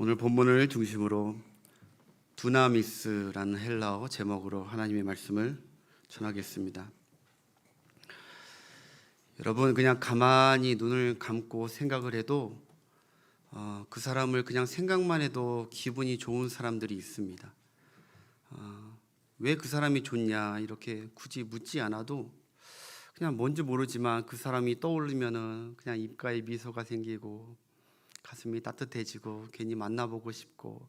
오늘 본문을 중심으로 두나미스라는 헬라어 제목으로 하나님의 말씀을 전하겠습니다. 여러분, 그냥 가만히 눈을 감고 생각을 해도 그 사람을 그냥 생각만 해도 기분이 좋은 사람들이 있습니다. 왜 그 사람이 좋냐 이렇게 굳이 묻지 않아도 그냥 뭔지 모르지만 그 사람이 떠오르면은 그냥 입가에 미소가 생기고 가슴이 따뜻해지고 괜히 만나보고 싶고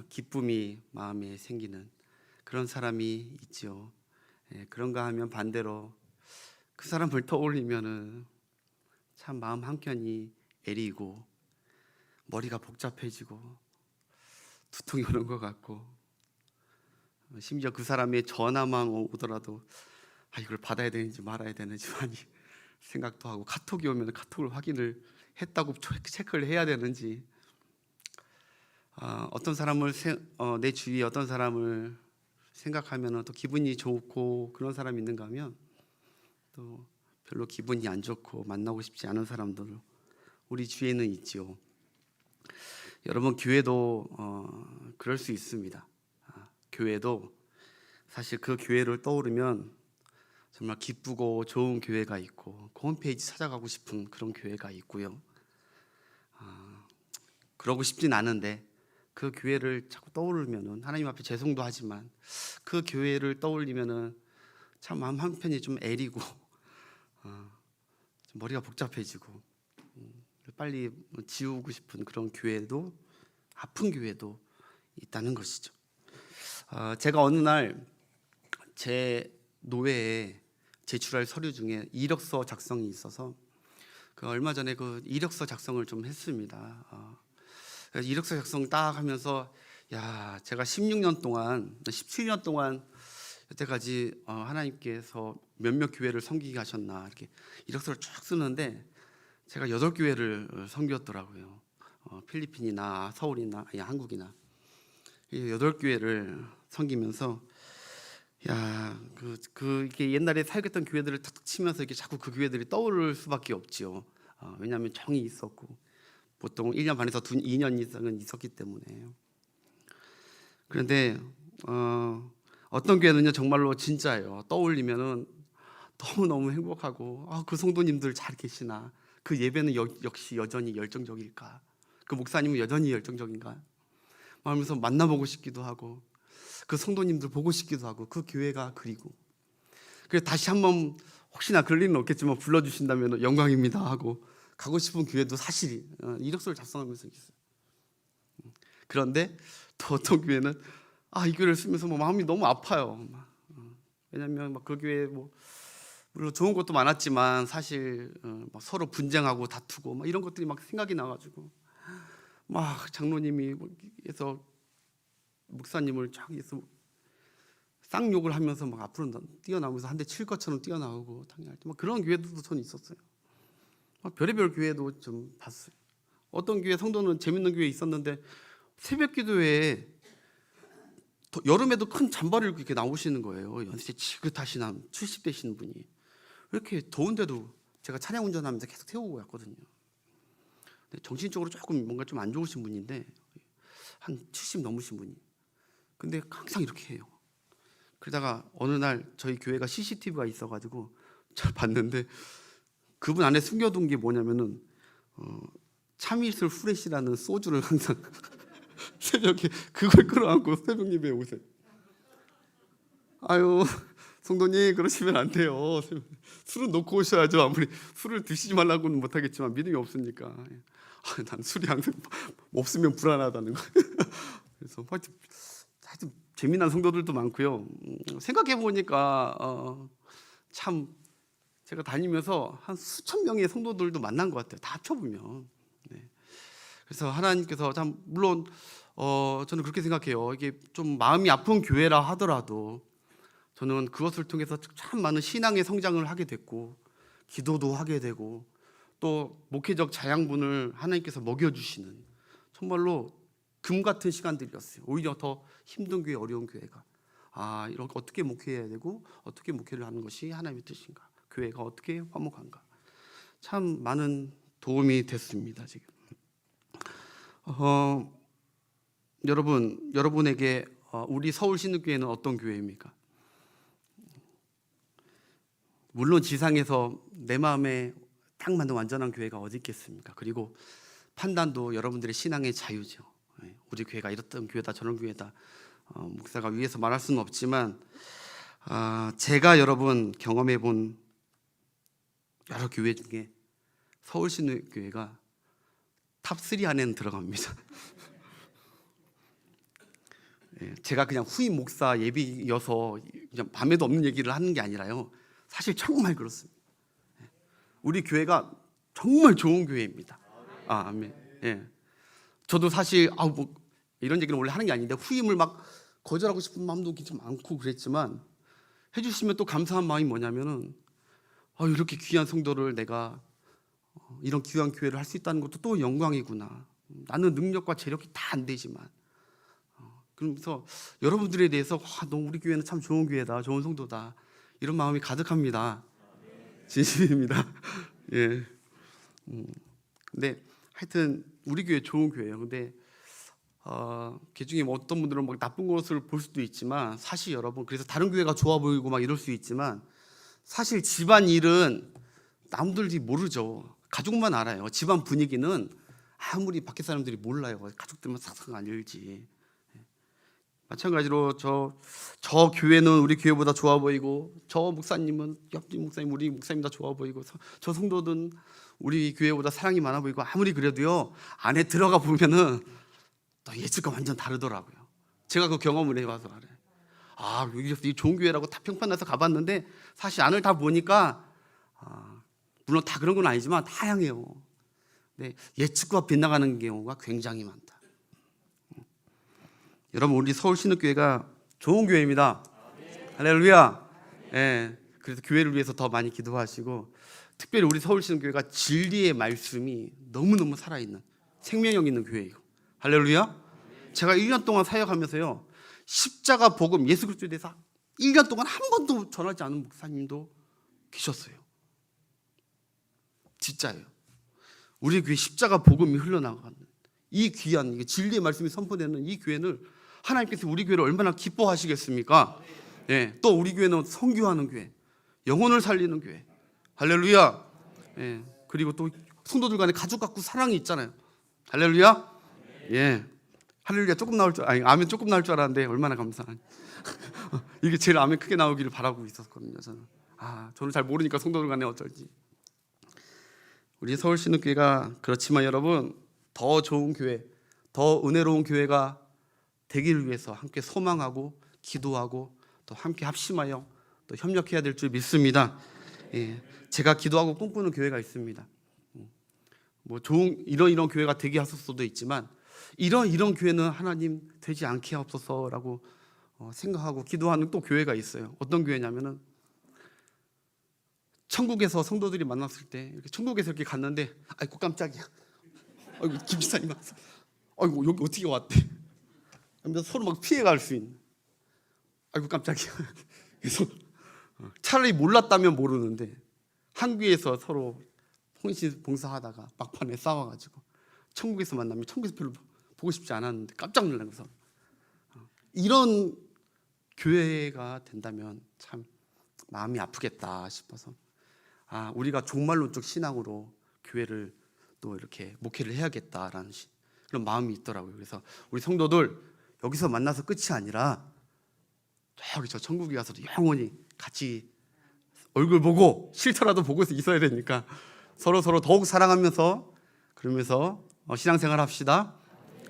기쁨이 마음에 생기는 그런 사람이 있죠. 그런가 하면 반대로 그 사람을 떠올리면은 참 마음 한켠이 애리고 머리가 복잡해지고 두통이 오는 것 같고, 심지어 그 사람의 전화만 오더라도 이걸 받아야 되는지 말아야 되는지 많이 생각도 하고, 카톡이 오면 카톡을 확인을 했다고 체크를 해야 되는지, 어떤 사람을 내 주위에 어떤 사람을 생각하면 또 기분이 좋고 그런 사람이 있는가 하면 또 별로 기분이 안 좋고 만나고 싶지 않은 사람들 우리 주위에는 있지요. 여러분, 교회도 그럴 수 있습니다. 교회도 사실 그 교회를 떠오르면 정말 기쁘고 좋은 교회가 있고 그 홈페이지 찾아가고 싶은 그런 교회가 있고요. 그러고 싶진 않은데 그 교회를 자꾸 떠오르면은 하나님 앞에 죄송도 하지만 그 교회를 떠올리면은 참 마음 한편이 좀 애리고 좀 머리가 복잡해지고 빨리 지우고 싶은 그런 교회도, 아픈 교회도 있다는 것이죠. 제가 어느 날 제 노회에 제출할 서류 중에 이력서 작성이 있어서 얼마 전에 그 이력서 작성을 좀 했습니다. 이력서 작성 딱 하면서 제가 16년 동안 17년 동안 여태까지 하나님께서 몇몇 교회를 섬기게 하셨나 이렇게 이력서를 쭉 쓰는데 제가 8교회를 섬겼더라고요. 필리핀이나 서울이나 한국이나 8교회를 섬기면서 이게 옛날에 사역했던 교회들을 탁 치면서 이렇게 자꾸 그 교회들이 떠오를 수밖에 없지요. 왜냐하면 정이 있었고 보통 1년 반에서 2년 이상은 있었기 때문에. 그런데 어떤 교회는요 정말로 진짜예요. 떠올리면은 너무너무 행복하고 그 성도님들 잘 계시나, 그 예배는 역시 여전히 열정적일까, 그 목사님은 여전히 열정적인가 하면서 만나보고 싶기도 하고 그 성도님들 보고 싶기도 하고 그 교회가 그리고 그래서 다시 한번 혹시나 그럴 일은 없겠지만 불러주신다면 영광입니다 하고 가고 싶은 교회도 사실 이력서를 작성하면서 있어요. 그런데 또 어떤 교회는 이 교회를 쓰면서 마음이 너무 아파요. 왜냐하면 그 교회 물론 좋은 것도 많았지만 사실 서로 분쟁하고 다투고 이런 것들이 생각이 나가지고 장로님이 해서 목사님을 저기서 쌍욕을 하면서 앞으로 뛰어나오면서 한 대 칠 것처럼 뛰어나오고 당연할 때 그런 교회도 저는 있었어요. 별의별 교회도 좀 봤어요. 어떤 교회 성도는 재밌는 교회 있었는데 새벽 기도회에 여름에도 큰 잠바를 입고 이렇게 나오시는 거예요. 연세 지긋하신 70 되시는 분이. 왜 이렇게 더운데도 제가 차량 운전하면서 계속 태우고 갔거든요. 정신적으로 조금 뭔가 좀 안 좋으신 분인데 한 70 넘으신 분이. 근데 항상 이렇게 해요. 그러다가 어느 날 저희 교회가 CCTV가 있어가지고 잘 봤는데 그분 안에 숨겨둔 게 뭐냐면은 참이슬 후레쉬라는 소주를 항상 새벽에 그걸 끌어안고 새벽 예배에 오세요. 성도님 그러시면 안 돼요. 술은 놓고 오셔야죠. 아무리 술을 드시지 말라고는 못하겠지만 믿음이 없으니까. 난 술이 항상 없으면 불안하다는 거예요. 그래서 하여튼 재미난 성도들도 많고요. 생각해 보니까 참 제가 다니면서 한 수천 명의 성도들도 만난 것 같아요. 다 합쳐보면. 그래서 하나님께서 참 물론 저는 그렇게 생각해요. 이게 좀 마음이 아픈 교회라 하더라도 저는 그것을 통해서 참 많은 신앙의 성장을 하게 됐고 기도도 하게 되고 또 목회적 자양분을 하나님께서 먹여주시는 정말로 금 같은 시간들이었어요. 오히려 더 힘든 교회, 어려운 교회가 이렇게 어떻게 목회해야 되고 어떻게 목회를 하는 것이 하나님의 뜻인가, 교회가 어떻게 화목한가, 참 많은 도움이 됐습니다. 지금 여러분에게 우리 서울신흥교회는 어떤 교회입니까? 물론 지상에서 내 마음에 딱 맞는 완전한 교회가 어디 있겠습니까? 그리고 판단도 여러분들의 신앙의 자유죠. 우리 교회가 이렇던 교회다 저런 교회다 목사가 위에서 말할 수는 없지만 제가 여러분 경험해 본 여러 교회 중에 서울신흥교회가 탑3 안에는 들어갑니다. 제가 그냥 후임 목사 예비여서 그냥 밤에도 없는 얘기를 하는 게 아니라요. 사실 정말 그렇습니다. 우리 교회가 정말 좋은 교회입니다. 아멘. 저도 사실 뭐 이런 얘기는 원래 하는 게 아닌데 후임을 막 거절하고 싶은 마음도 좀 많고 그랬지만 해주시면 또 감사한 마음이 뭐냐면은 이렇게 귀한 성도를 내가 이런 귀한 교회를 할 수 있다는 것도 또 영광이구나. 나는 능력과 재력이 다 안 되지만 그러면서 여러분들에 대해서 너무 우리 교회는 참 좋은 교회다, 좋은 성도다 이런 마음이 가득합니다. 진심입니다. 근데 하여튼 우리 교회 좋은 교회예요. 근데 그 중에 뭐 어떤 분들은 막 나쁜 것을 볼 수도 있지만 사실 여러분 그래서 다른 교회가 좋아 보이고 막 이럴 수 있지만 사실 집안 일은 남들이 모르죠. 가족만 알아요. 집안 분위기는 아무리 밖에 사람들이 몰라요. 가족들만 싹싹 알지. 마찬가지로 저 교회는 우리 교회보다 좋아 보이고 저 목사님은 옆집 목사님 우리 목사님보다 좋아 보이고 저 성도는 우리 교회보다 사랑이 많아 보이고 아무리 그래도요 안에 들어가 보면은 또 예측과 완전 다르더라고요. 제가 그 경험을 해봐서 알아요. 여기 좋은 교회라고 다 평판나서 가봤는데 사실 안을 다 보니까 물론 다 그런 건 아니지만 다양해요. 근데 예측과 빗나가는 경우가 굉장히 많다. 여러분 우리 서울신흥교회가 좋은 교회입니다. 할렐루야. 그래서 교회를 위해서 더 많이 기도하시고 특별히 우리 서울신흥교회가 진리의 말씀이 너무너무 살아있는 생명력 있는 교회예요. 할렐루야. 제가 1년 동안 사역하면서요 십자가 복음 예수 그리스도에 대해서 1년 동안 한 번도 전하지 않은 목사님도 계셨어요. 진짜예요. 우리 교회 십자가 복음이 흘러나가는 이 귀한 진리의 말씀이 선포되는 이 교회를 하나님께서 우리 교회를 얼마나 기뻐하시겠습니까? 또 우리 교회는 선교하는 교회, 영혼을 살리는 교회. 할렐루야. 그리고 또 성도들 간에 가족 같고 사랑이 있잖아요. 할렐루야. 할렐루야 조금 나올 줄 아멘 조금 나올 줄 알았는데 얼마나 감사하니. 이게 제일 아멘 크게 나오기를 바라고 있었거든요. 저는 잘 모르니까 성도들 간에 어쩔지. 우리 서울신흥교회가 그렇지만 여러분 더 좋은 교회, 더 은혜로운 교회가 되기를 위해서 함께 소망하고 기도하고 또 함께 합심하여 또 협력해야 될 줄 믿습니다. 제가 기도하고 꿈꾸는 교회가 있습니다. 뭐 좋은 이런 교회가 되게 하소서도 있지만 이런 교회는 하나님 되지 않게 하옵소서라고 생각하고 기도하는 또 교회가 있어요. 어떤 교회냐면은 천국에서 성도들이 만났을 때 이렇게 천국에서 이렇게 갔는데 아이고 깜짝이야. 아이고 김 지사님 왔어. 아이고 여기 어떻게 왔대? 하면서 서로 막 피해갈 수 있는. 아이고 깜짝이야. 그래서 차라리 몰랐다면 모르는데 한국에서 서로 혼신 봉사하다가 막판에 싸워가지고 천국에서 만나면 천국에서 별로 보고 싶지 않았는데 깜짝 놀라면서 이런 교회가 된다면 참 마음이 아프겠다 싶어서 우리가 종말론적 신앙으로 교회를 또 이렇게 목회를 해야겠다라는 그런 마음이 있더라고요. 그래서 우리 성도들 여기서 만나서 끝이 아니라 저기 저 천국에 가서도 영원히 같이 얼굴 보고 싫더라도 보고 있어야 되니까 서로 더욱 사랑하면서 그러면서 신앙생활 합시다.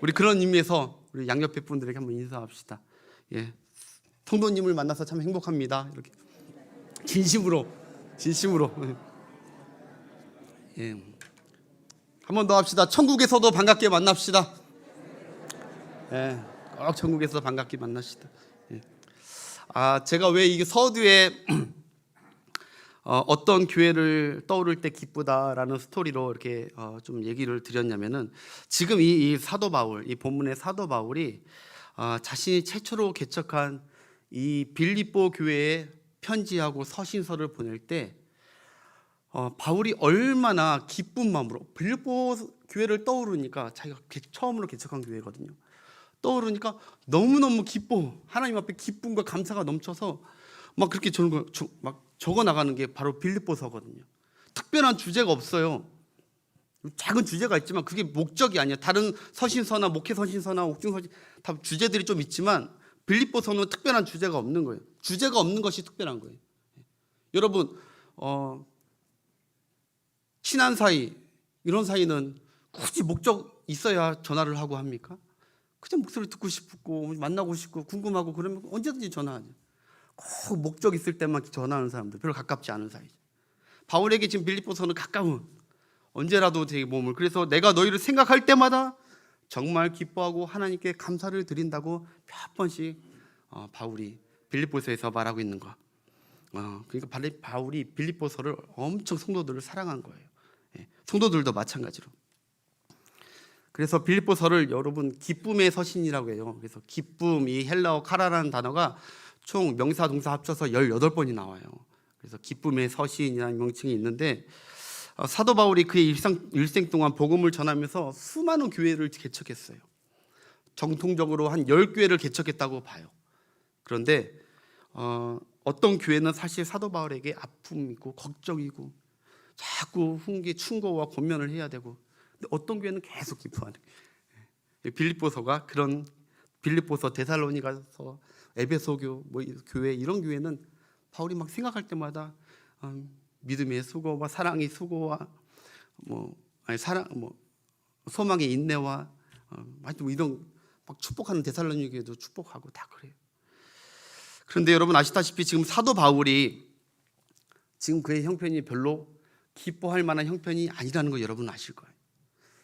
우리 그런 의미에서 우리 양옆에 분들에게 한번 인사합시다. 성도님을 만나서 참 행복합니다. 이렇게 진심으로 한 번 더 합시다. 천국에서도 반갑게 만납시다. 꼭 천국에서 반갑게 만납시다. 제가 왜 이게 서두에 어떤 교회를 떠오를 때 기쁘다라는 스토리로 이렇게 좀 얘기를 드렸냐면은 지금 이 사도 바울, 이 본문의 사도 바울이 자신이 최초로 개척한 이 빌립보 교회에 편지하고 서신서를 보낼 때 바울이 얼마나 기쁜 마음으로 빌립보 교회를 떠오르니까 자기가 처음으로 개척한 교회거든요. 떠오르니까 너무너무 기뻐. 하나님 앞에 기쁨과 감사가 넘쳐서 막 그렇게 막 적어 나가는 게 바로 빌립보서거든요. 특별한 주제가 없어요. 작은 주제가 있지만 그게 목적이 아니야. 다른 서신서나 목회 서신서나 옥중 서신 다 주제들이 좀 있지만 빌립보서는 특별한 주제가 없는 거예요. 주제가 없는 것이 특별한 거예요. 여러분 친한 사이 이런 사이는 굳이 목적 있어야 전화를 하고 합니까? 그냥 목소리 듣고 싶고 만나고 싶고 궁금하고 그러면 언제든지 전화하죠. 꼭 목적 있을 때만 전화하는 사람들, 별로 가깝지 않은 사이죠. 바울에게 지금 빌립보서는 가까운, 언제라도 되게 몸을, 그래서 내가 너희를 생각할 때마다 정말 기뻐하고 하나님께 감사를 드린다고 몇 번씩 바울이 빌립보서에서 말하고 있는 거. 그러니까 바울이 빌립보서를 엄청 성도들을 사랑한 거예요. 성도들도 마찬가지로. 그래서 빌립보서를 여러분 기쁨의 서신이라고 해요. 그래서 기쁨, 이 헬라어 카라라는 단어가 총 명사 동사 합쳐서 18번이 나와요. 그래서 기쁨의 서신이라는 명칭이 있는데 사도 바울이 그의 일생 동안 복음을 전하면서 수많은 교회를 개척했어요. 정통적으로 한 10교회를 개척했다고 봐요. 그런데 어떤 교회는 사실 사도 바울에게 아픔이고 걱정이고 자꾸 충고와 권면을 해야 되고, 근데 어떤 교회는 계속 기뻐하는 거예요. 빌립보서가 그런, 빌립보서, 데살로니가서, 에베소교 교회, 이런 교회는 바울이 막 생각할 때마다 믿음의 수고와 사랑의 수고와 소망의 인내와 하여튼 이런 막 축복하는 데살로니가 교회도 축복하고 다 그래요. 그런데 여러분 아시다시피 지금 사도 바울이 지금 그의 형편이 별로 기뻐할 만한 형편이 아니라는 거 여러분 아실 거예요.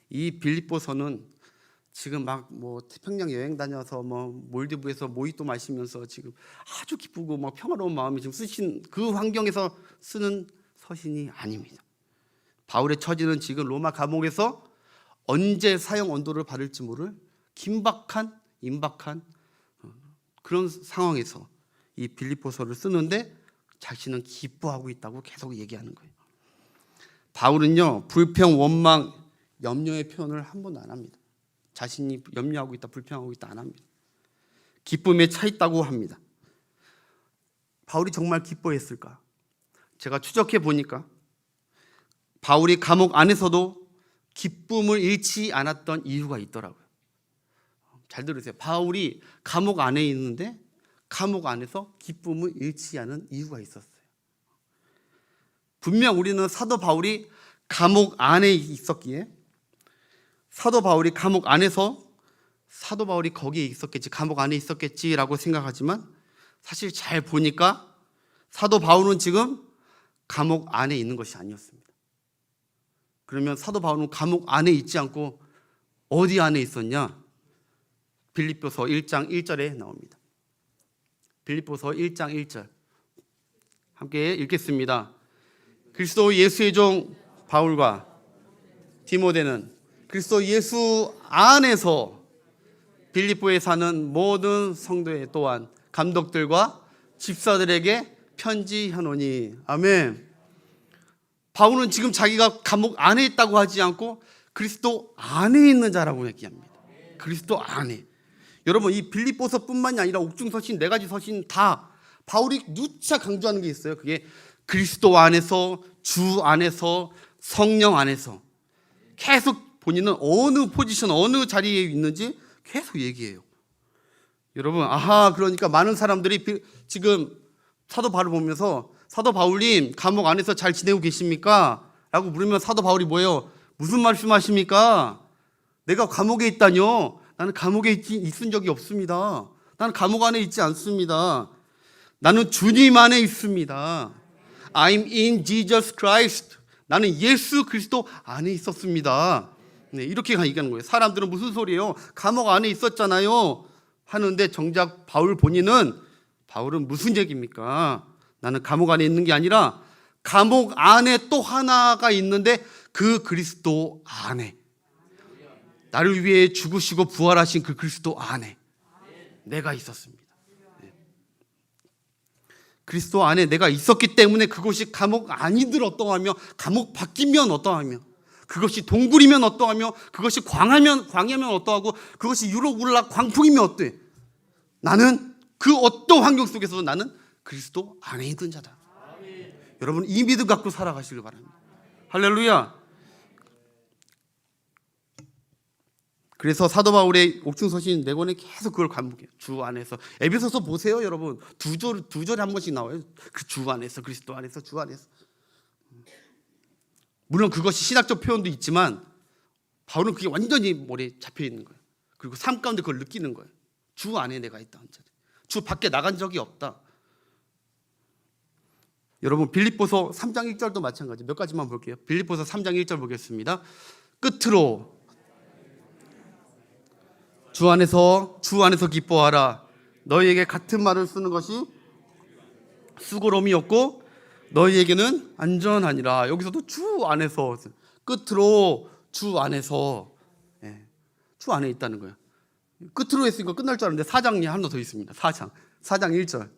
이 빌립보서는 지금 막 태평양 여행 다녀서 몰디브에서 모히또 마시면서 지금 아주 기쁘고 막 평화로운 마음이 지금 쓰신 그 환경에서 쓰는 서신이 아닙니다. 바울의 처지는 지금 로마 감옥에서 언제 사형 언도를 받을지 모를 임박한 그런 상황에서 이 빌립보서를 쓰는데 자신은 기뻐하고 있다고 계속 얘기하는 거예요. 바울은요, 불평, 원망, 염려의 표현을 한 번도 안 합니다. 자신이 염려하고 있다, 불평하고 있다 안 합니다. 기쁨에 차 있다고 합니다. 바울이 정말 기뻐했을까? 제가 추적해 보니까 바울이 감옥 안에서도 기쁨을 잃지 않았던 이유가 있더라고요. 잘 들으세요. 바울이 감옥 안에 있는데 감옥 안에서 기쁨을 잃지 않은 이유가 있었어요. 분명 우리는 사도 바울이 감옥 안에 있었기에, 사도 바울이 감옥 안에서 사도 바울이 거기에 있었겠지, 감옥 안에 있었겠지라고 생각하지만 사실 잘 보니까 사도 바울은 지금 감옥 안에 있는 것이 아니었습니다. 그러면 사도 바울은 감옥 안에 있지 않고 어디 안에 있었냐? 빌립보서 1장 1절에 나옵니다. 빌립보서 1장 1절 함께 읽겠습니다. 그리스도 예수의 종 바울과 디모데는 그리스도 예수 안에서 빌립보에 사는 모든 성도의 또한 감독들과 집사들에게 편지하노니. 아멘. 바울은 지금 자기가 감옥 안에 있다고 하지 않고 그리스도 안에 있는 자라고 얘기합니다. 그리스도 안에. 여러분 이 빌립보서뿐만이 아니라 옥중서신 4가지 서신 다 바울이 누차 강조하는 게 있어요. 그게 그리스도 안에서, 주 안에서, 성령 안에서 계속 본인은 어느 포지션, 어느 자리에 있는지 계속 얘기해요. 여러분 그러니까 많은 사람들이 지금 사도 바울을 보면서 사도 바울님 감옥 안에서 잘 지내고 계십니까? 라고 물으면 사도 바울이 뭐예요? 무슨 말씀하십니까? 내가 감옥에 있다뇨? 나는 감옥에 있은 적이 없습니다. 나는 감옥 안에 있지 않습니다. 나는 주님 안에 있습니다. I'm in Jesus Christ. 나는 예수 그리스도 안에 있었습니다. 네, 이렇게 얘기하는 거예요. 사람들은 무슨 소리예요? 감옥 안에 있었잖아요 하는데 정작 바울은 무슨 얘기입니까? 나는 감옥 안에 있는 게 아니라 감옥 안에 또 하나가 있는데 그 그리스도 안에, 나를 위해 죽으시고 부활하신 그 그리스도 안에 내가 있었습니다. 네. 그리스도 안에 내가 있었기 때문에 그곳이 감옥 아니들 어떠하며 감옥 바뀌면 어떠하며 그것이 동굴이면 어떠하며 그것이 광야면 어떠하고 그것이 유록울락 광풍이면 어때? 나는 그 어떤 환경 속에서도 나는 그리스도 안에 있는 자다. 여러분 이 믿음 갖고 살아가시길 바랍니다. 할렐루야. 그래서 사도 바울의 옥중서신 4권에 계속 그걸 반복해요. 주 안에서. 에베소서 보세요, 여러분. 두 절에 한 번씩 나와요. 그 주 안에서, 그리스도 안에서, 주 안에서. 물론 그것이 신학적 표현도 있지만 바울은 그게 완전히 머리에 잡혀 있는 거예요. 그리고 삶 가운데 그걸 느끼는 거예요. 주 안에 내가 있다. 주 밖에 나간 적이 없다. 여러분 빌립보서 3장 1절도 마찬가지. 몇 가지만 볼게요. 빌립보서 3장 1절 보겠습니다. 끝으로 주 안에서 기뻐하라. 너희에게 같은 말을 쓰는 것이 수고로움이 없고 너희에게는 안전하니라. 여기서도 주 안에서, 끝으로 주 안에서, 주 안에 있다는 거예요. 끝으로 했으니까 끝날 줄 알았는데 4장이 하나 더 있습니다. 4장 1절.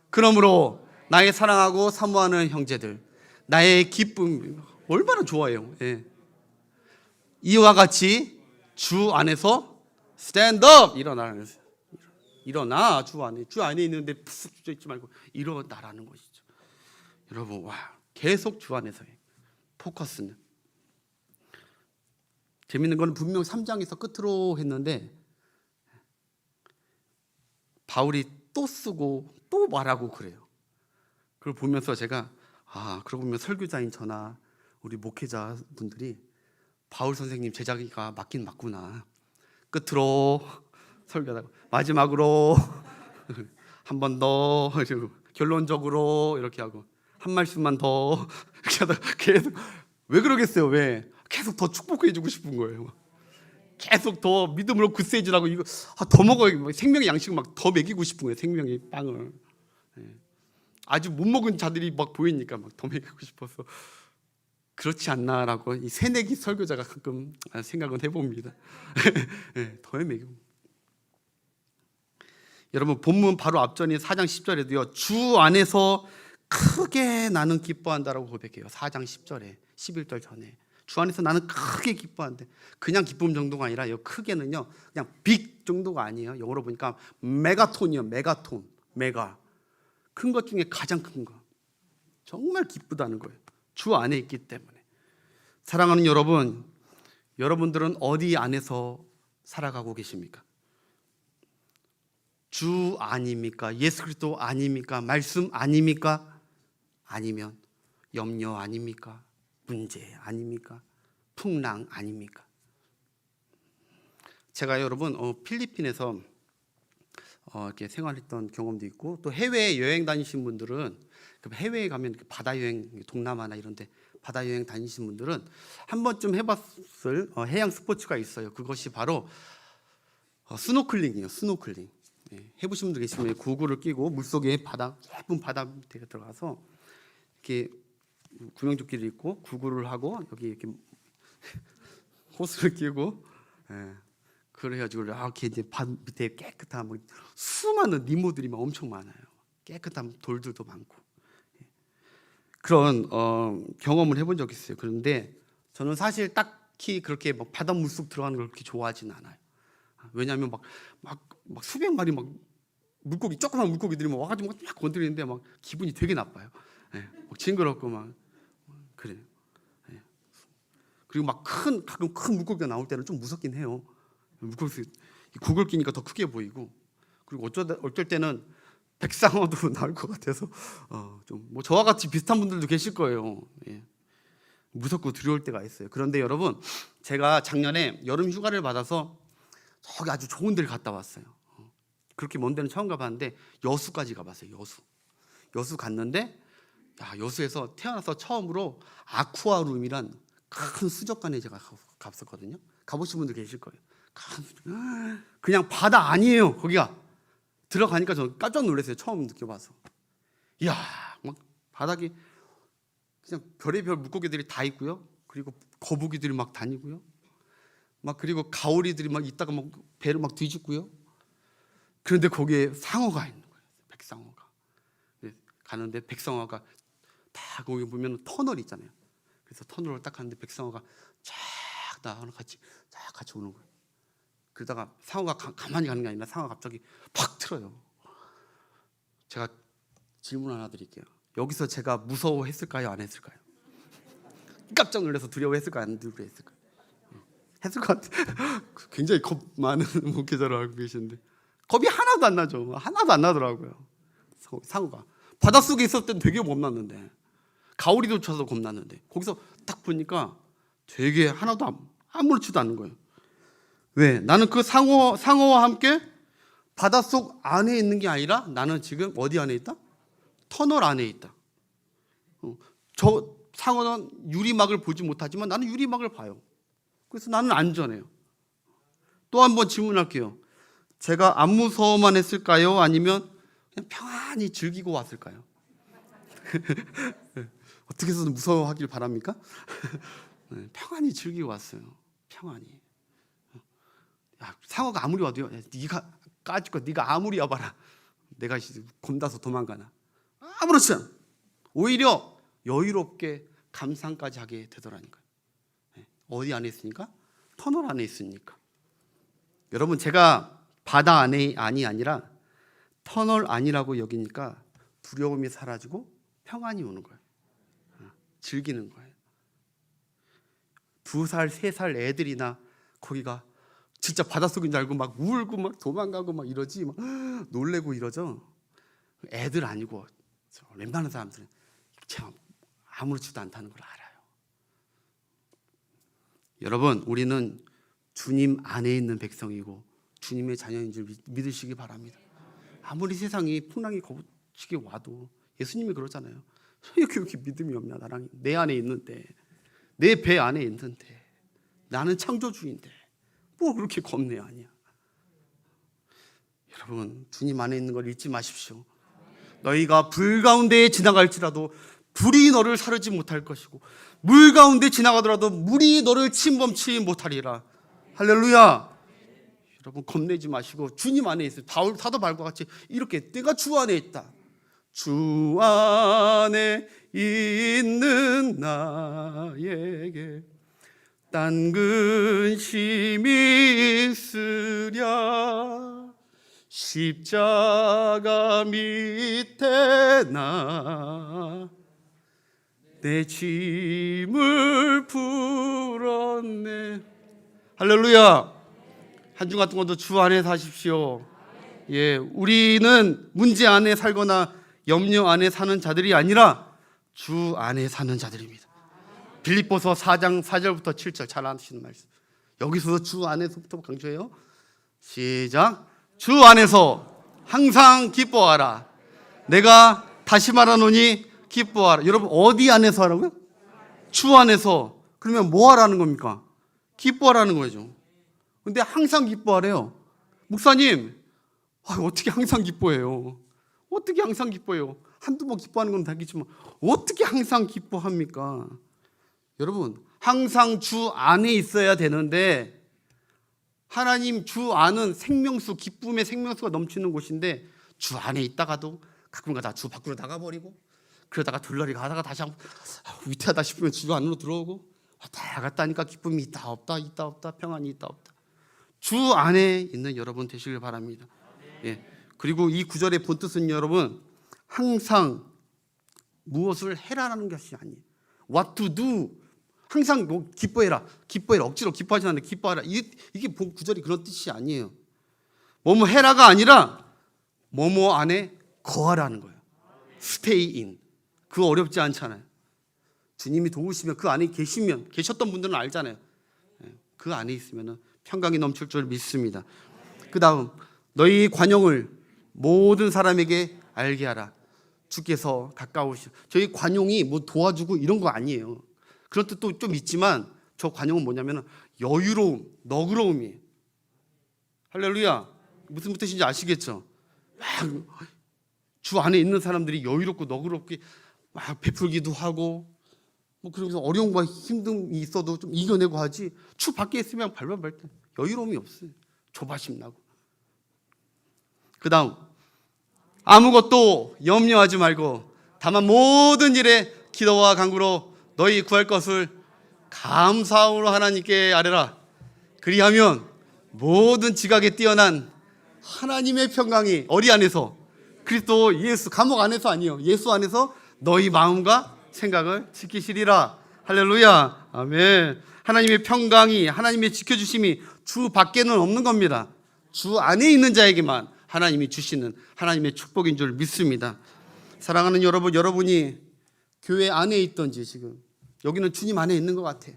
그러므로 나의 사랑하고 사모하는 형제들, 나의 기쁨, 얼마나 좋아해요. 이와 같이 주 안에서 stand up, 일어나. 주 안에 있는데 푹 앉아 있지 말고 일어나라는 것이죠. 여러분, 와, 계속 주 안에서의 포커스는. 재밌는 건 분명 3장에서 끝으로 했는데 바울이 또 쓰고 또 말하고 그래요. 그걸 보면서 제가 그러고 보면 설교자인 저나 우리 목회자분들이 바울 선생님 제자기가 맞긴 맞구나. 끝으로 설교하다가 마지막으로 한 번 더 결론적으로 이렇게 하고 한 말씀만 더 이렇게 하다가 계속 왜 그러겠어요? 왜? 계속 더 축복해주고 싶은 거예요. 계속 더 믿음으로 굳세해지라고 이거 더 먹어야 생명의 양식을 막 더 먹이고 싶은 거예요. 생명의 빵을. 아주 못 먹은 자들이 막 보이니까 막 더 먹이고 싶어서 그렇지 않나라고 이 새내기 설교자가 가끔 생각은 해봅니다. 더 먹이고. 여러분 본문 바로 앞전인 4장 10절에도요. 주 안에서 크게 나는 기뻐한다라고 고백해요. 4장 10절에 11절 전에 주 안에서 나는 크게 기뻐한대. 그냥 기쁨 정도가 아니라 이 크게는요 그냥 빅 정도가 아니에요. 영어로 보니까 메가톤이요. 메가톤. 메가. 큰 것 중에 가장 큰 거. 정말 기쁘다는 거예요. 주 안에 있기 때문에. 사랑하는 여러분, 여러분들은 어디 안에서 살아가고 계십니까? 주 아닙니까? 예수 그리스도 아닙니까? 말씀 아닙니까? 아니면 염려 아닙니까? 문제 아닙니까? 풍랑 아닙니까? 제가 여러분 필리핀에서 이렇게 생활했던 경험도 있고 또 해외 여행 다니신 분들은 해외에 가면 바다 여행 동남아나 이런데 바다 여행 다니신 분들은 한 번쯤 해봤을 해양 스포츠가 있어요. 그것이 바로 스노클링이에요. 스노클링. 해보신 분들 계시면 고글을 끼고 물속에 예쁜 바다 밑에 들어가서 이렇게 구명조끼를 입고 구글을 하고 여기 이렇게 호스를 끼고 그래가지고 이렇게 이제 밭 밑에 깨끗한 수많은 니모들이 막 엄청 많아요. 깨끗한 돌들도 많고 그런 경험을 해본 적이 있어요. 그런데 저는 사실 딱히 그렇게 막 바다 물속 들어가는 걸 그렇게 좋아하지는 않아요. 왜냐하면 막 수백 마리 막 물고기 조그만 물고기들이 막 와가지고 막 건드리는데 막 기분이 되게 나빠요. 막 징그럽고 막 그래요. 그리고 가끔 큰 물고기가 나올 때는 좀 무섭긴 해요. 물고기 구글 끼니까 더 크게 보이고 그리고 어쩔 때는 백상어도 나올 것 같아서 좀 저와 같이 비슷한 분들도 계실 거예요. 무섭고 두려울 때가 있어요. 그런데 여러분 제가 작년에 여름 휴가를 받아서 저기 아주 좋은 데를 갔다 왔어요. 그렇게 먼 데는 처음 가봤는데 여수까지 가봤어요. 여수 갔는데 여수에서 태어나서 처음으로 아쿠아룸이란 큰 수족관에 제가 갔었거든요. 가보신 분들 계실 거예요. 그냥 바다 아니에요. 거기가 들어가니까 저는 깜짝 놀랐어요. 처음 느껴봐서. 이야, 막 바닥이 그냥 별의별 물고기들이 다 있고요. 그리고 거북이들이 막 다니고요. 그리고 가오리들이 막 있다가 막 배를 막 뒤집고요. 그런데 거기에 상어가 있는 거예요. 백상어가. 가는데 백상어가 다 거기 보면 터널 있잖아요. 그래서 터널을 딱 가는데 백상어가 나랑 같이 오는 거예요. 그러다가 상어가 가만히 가는 게 아니라 상어가 갑자기 팍 틀어요. 제가 질문 하나 드릴게요. 여기서 제가 무서워했을까요? 안 했을까요? 깜짝 놀라서 두려워했을까요? 안 두려워했을까요? 했을 것 같아요. 굉장히 겁 많은 목회자를 알고 계시는데 겁이 하나도 안 나죠. 하나도 안 나더라고요. 상어가 바닷속에 있었을 땐 되게 겁났는데, 가오리도 쳐서 겁났는데, 거기서 딱 보니까 되게 하나도 아무렇지도 않은 거예요. 왜? 나는 그 상어와 함께 바닷속 안에 있는 게 아니라 나는 지금 어디 안에 있다? 터널 안에 있다. 저 상어는 유리막을 보지 못하지만 나는 유리막을 봐요. 그래서 나는 안전해요. 또 한번 질문할게요. 제가 안 무서워만 했을까요? 아니면 그냥 평안히 즐기고 왔을까요? 어떻게 해서 무서워하길 바랍니까? 평안히 즐기고 왔어요. 평안히. 야, 상어가 아무리 와도요, 네가 까짓 거 네가 아무리 와봐라, 내가 겁나서 도망가나. 아무렇지 않아. 오히려 여유롭게 감상까지 하게 되더라니까요. 어디 안에 있으니까? 터널 안에 있으니까. 여러분, 제가 바다 안이 아니라 터널 안이라고 여기니까 두려움이 사라지고 평안이 오는 거예요. 즐기는 거예요. 2살, 3살 애들이나 거기가 진짜 바닷속인 줄 알고 막 울고 막 도망가고 막 이러지, 막 놀래고 이러죠. 애들 아니고 웬만한 사람들은 참 아무렇지도 않다는 걸 알아요. 여러분, 우리는 주님 안에 있는 백성이고 주님의 자녀인 줄 믿으시기 바랍니다. 아무리 세상이 풍랑이 거칠게 와도 예수님이 그러잖아요. 이렇게 믿음이 없냐? 나랑 내 안에 있는데, 내 배 안에 있는데, 나는 창조주인데 뭐 그렇게 겁내? 아니야. 여러분, 주님 안에 있는 걸 잊지 마십시오. 너희가 불 가운데 지나갈지라도 불이 너를 사르지 못할 것이고 물 가운데 지나가더라도 물이 너를 침범치 못하리라. 할렐루야. 여러분, 겁내지 마시고 주님 안에 있어요. 사도 바울과 같이 이렇게 내가 주 안에 있다. 주 안에 있는 나에게 딴 근심이 있으랴. 십자가 밑에 나 내 짐을 풀었네. 할렐루야. 한 주 같은 것도 주 안에 사십시오. 예, 우리는 문제 안에 살거나 염려 안에 사는 자들이 아니라 주 안에 사는 자들입니다. 빌립보서 4장 4절부터 7절 잘 아시는 말씀. 여기서 주 안에서부터 강조해요. 시작. 주 안에서 항상 기뻐하라. 내가 다시 말하노니 기뻐하라. 여러분, 어디 안에서 하라고요? 주 안에서. 그러면 뭐 하라는 겁니까? 기뻐하라는 거죠. 근데 항상 기뻐하래요. 목사님, 어떻게 항상 기뻐해요? 어떻게 항상 기뻐해요? 한두 번 기뻐하는 건 다르겠지만 어떻게 항상 기뻐합니까? 여러분, 항상 주 안에 있어야 되는데, 하나님 주 안은 생명수, 기쁨의 생명수가 넘치는 곳인데 주 안에 있다가도 가끔가다 주 밖으로 나가버리고, 그러다가 들러리 가다가 다시 위태하다 싶으면 주 안으로 들어오고, 왔다 갔다 하니까 기쁨이 있다 없다, 있다 없다, 평안이 있다 없다. 주 안에 있는 여러분 되시길 바랍니다. 예. 그리고 이 구절의 본뜻은 여러분, 항상 무엇을 해라라는 것이 아니에요. What to do. 항상 뭐 기뻐해라, 기뻐해라. 억지로 기뻐하지 않는데 기뻐하라. 이게 구절이 그런 뜻이 아니에요. 뭐뭐 해라가 아니라 뭐뭐 안에 거하라는 거예요. Stay in. 그거 어렵지 않잖아요. 주님이 도우시면, 그 안에 계셨던 분들은 알잖아요. 그 안에 있으면 평강이 넘칠 줄 믿습니다. 그 다음, 너희 관용을 모든 사람에게 알게 하라. 주께서 가까우시오. 저희 관용이 뭐 도와주고 이런 거 아니에요. 그런 뜻도 좀 있지만 저 관용은 뭐냐면 여유로움, 너그러움이에요. 할렐루야. 무슨 뜻인지 아시겠죠? 주 안에 있는 사람들이 여유롭고 너그럽게 막 베풀기도 하고, 뭐 그러면서 어려움과 힘듦이 있어도 좀 이겨내고 하지, 주 밖에 있으면 발발발 때 여유로움이 없어요. 조바심 나고. 그 다음, 아무것도 염려하지 말고 다만 모든 일에 기도와 간구로 너희 구할 것을 감사함으로 하나님께 아뢰라. 그리하면 모든 지각에 뛰어난 하나님의 평강이 어디 안에서? 그리스도 예수, 감옥 안에서 아니요, 예수 안에서 너희 마음과 생각을 지키시리라. 할렐루야. 아멘. 하나님의 평강이, 하나님의 지켜주심이 주 밖에는 없는 겁니다. 주 안에 있는 자에게만 하나님이 주시는 하나님의 축복인 줄 믿습니다. 사랑하는 여러분, 여러분이 교회 안에 있던지 지금 여기는 주님 안에 있는 것 같아.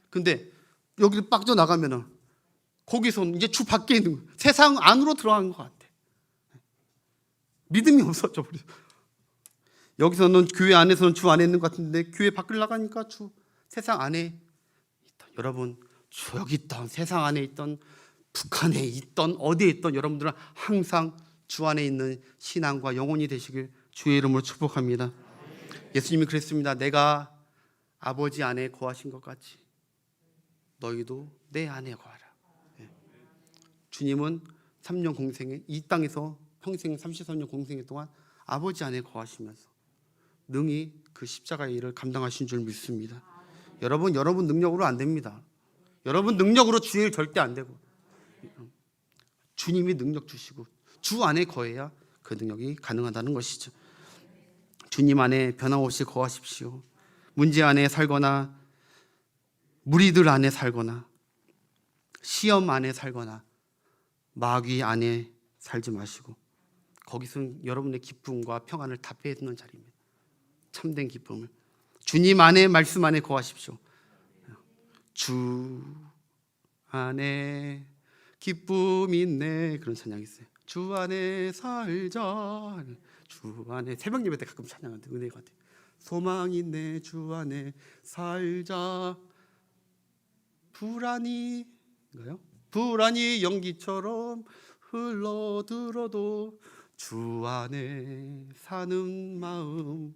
근데 여기를 빠져나가면은 거기서는 이제 주 밖에 있는 거야. 세상 안으로 들어간 것 같아. 믿음이 없어져 버려. 여기서는 교회 안에서는 주 안에 있는 것 같은데 교회 밖을 나가니까 주 세상 안에 있던 여러분, 주 여기 있던 세상 안에 있던 북한에 있던 어디에 있던 여러분들은 항상 주 안에 있는 신앙과 영혼이 되시길 주의 이름으로 축복합니다. 예수님이 그랬습니다. 내가 아버지 안에 거하신 것 같이 너희도 내 안에 거하라. 주님은 3년 공생에 이 땅에서 평생 33년 공생의 동안 아버지 안에 거하시면서 능히 그 십자가의 일을 감당하신 줄 믿습니다. 여러분 능력으로 안 됩니다. 여러분 능력으로 주의 일 절대 안 되고 주님이 능력 주시고 주 안에 거해야 그 능력이 가능하다는 것이죠. 주님 안에 변함없이 거하십시오. 문제 안에 살거나 무리들 안에 살거나 시험 안에 살거나 마귀 안에 살지 마시고 거기서는 여러분의 기쁨과 평안을 다 빼앗는 자리입니다. 참된 기쁨을 주님 안에 말씀 안에 거하십시오. 주 안에 기쁨이 있네, 그런 찬양이 있어요. 주 안에 살자. 주 안에 새벽 예배 때 가끔 찬양하는데 은혜 같아요. 소망이 있네, 주 안에 살자. 불안이인가요? 불안이 연기처럼 흘러들어도 주 안에 사는 마음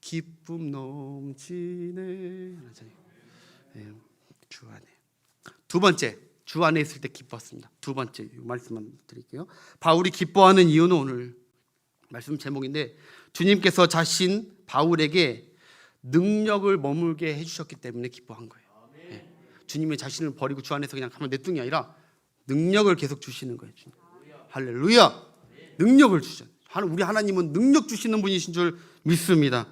기쁨 넘치네. 네, 주 안에. 두 번째, 주 안에 있을 때 기뻤습니다. 두 번째 말씀만 드릴게요. 바울이 기뻐하는 이유는 오늘 말씀 제목인데 주님께서 자신 바울에게 능력을 머물게 해주셨기 때문에 기뻐한 거예요. 네. 주님이 자신을 버리고 주 안에서 그냥 가만 냅둔 게 아니라 능력을 계속 주시는 거예요. 주님. 할렐루야. 능력을 주셔. 우리 하나님은 능력 주시는 분이신 줄 믿습니다.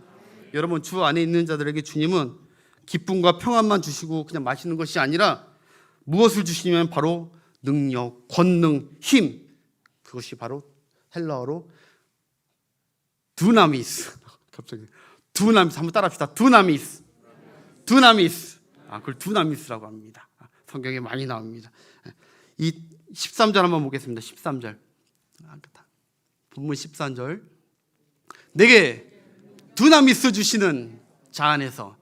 여러분, 주 안에 있는 자들에게 주님은 기쁨과 평안만 주시고 그냥 마시는 것이 아니라 무엇을 주시냐면 바로 능력, 권능, 힘. 그것이 바로 헬라어로 두나미스. 갑자기 두나미스 한번 따라합시다. 두나미스. 그걸 두나미스라고 합니다. 성경에 많이 나옵니다. 이 13절 한번 보겠습니다. 13절. 본문 13절. 내게 두나미스 주시는 자 안에서